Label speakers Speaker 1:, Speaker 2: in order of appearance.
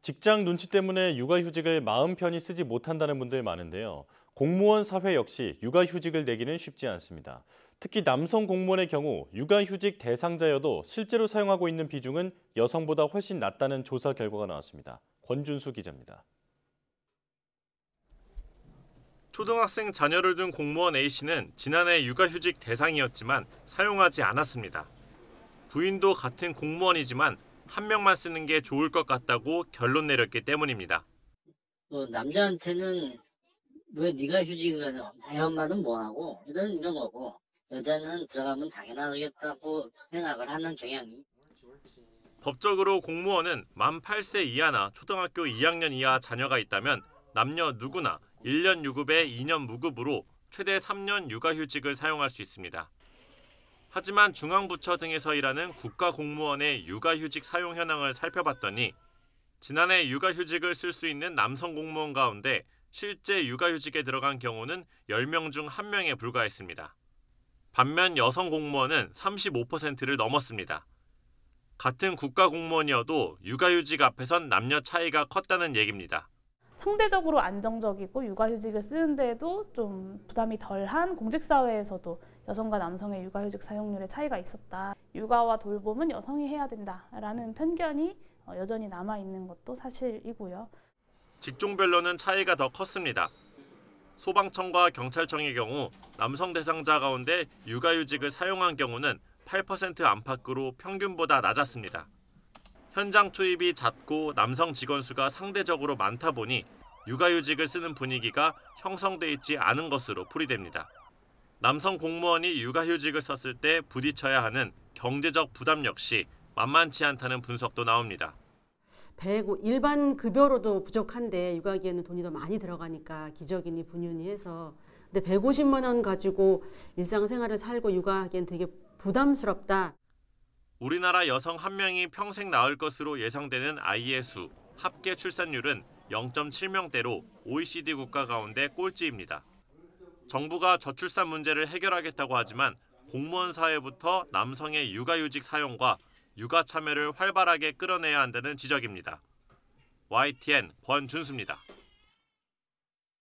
Speaker 1: 직장 눈치 때문에 육아휴직을 마음 편히 쓰지 못한다는 분들 많은데요. 공무원 사회 역시 육아휴직을 내기는 쉽지 않습니다. 특히 남성 공무원의 경우 육아휴직 대상자여도 실제로 사용하고 있는 비중은 여성보다 훨씬 낮다는 조사 결과가 나왔습니다. 권준수 기자입니다.
Speaker 2: 초등학생 자녀를 둔 공무원 A씨는 지난해 육아휴직 대상이었지만 사용하지 않았습니다. 부인도 같은 공무원이지만 한 명만 쓰는 게 좋을 것 같다고 결론 내렸기 때문입니다.
Speaker 3: 남자한테는 왜 네가 휴직을 해? 애 엄마는 뭐하고 이런 거고, 여자는 들어가면 당연하겠다고 생각을 하는 경향이.
Speaker 2: 법적으로 공무원은 만 8세 이하나 초등학교 2학년 이하 자녀가 있다면 남녀 누구나 1년 유급에 2년 무급으로 최대 3년 육아휴직을 사용할 수 있습니다. 하지만 중앙부처 등에서 일하는 국가공무원의 육아휴직 사용 현황을 살펴봤더니 지난해 육아휴직을 쓸 수 있는 남성 공무원 가운데 실제 육아휴직에 들어간 경우는 10명 중 1명에 불과했습니다. 반면 여성 공무원은 35%를 넘었습니다. 같은 국가공무원이어도 육아휴직 앞에선 남녀 차이가 컸다는 얘기입니다.
Speaker 4: 상대적으로 안정적이고 육아휴직을 쓰는데도 좀 부담이 덜한 공직사회에서도 여성과 남성의 육아휴직 사용률의 차이가 있었다. 육아와 돌봄은 여성이 해야 된다라는 편견이 여전히 남아있는 것도 사실이고요.
Speaker 2: 직종별로는 차이가 더 컸습니다. 소방청과 경찰청의 경우 남성 대상자 가운데 육아휴직을 사용한 경우는 8% 안팎으로 평균보다 낮았습니다. 현장 투입이 잦고 남성 직원 수가 상대적으로 많다 보니 육아휴직을 쓰는 분위기가 형성돼 있지 않은 것으로 풀이됩니다. 남성 공무원이 육아휴직을 썼을 때 부딪혀야 하는 경제적 부담 역시 만만치 않다는 분석도 나옵니다.
Speaker 5: 일반 급여로도 부족한데 육아기에는 돈이 더 많이 들어가니까 기저귀니 분유니 해서, 근데 150만 원 가지고 일상생활을 살고 육아하기엔 되게 부담스럽다.
Speaker 2: 우리나라 여성 1명이 평생 낳을 것으로 예상되는 아이의 수, 합계 출산율은 0.7명대로 OECD 국가 가운데 꼴찌입니다. 정부가 저출산 문제를 해결하겠다고 하지만 공무원 사회부터 남성의 육아휴직 사용과 육아 참여를 활발하게 끌어내야 한다는 지적입니다. YTN 권준수입니다.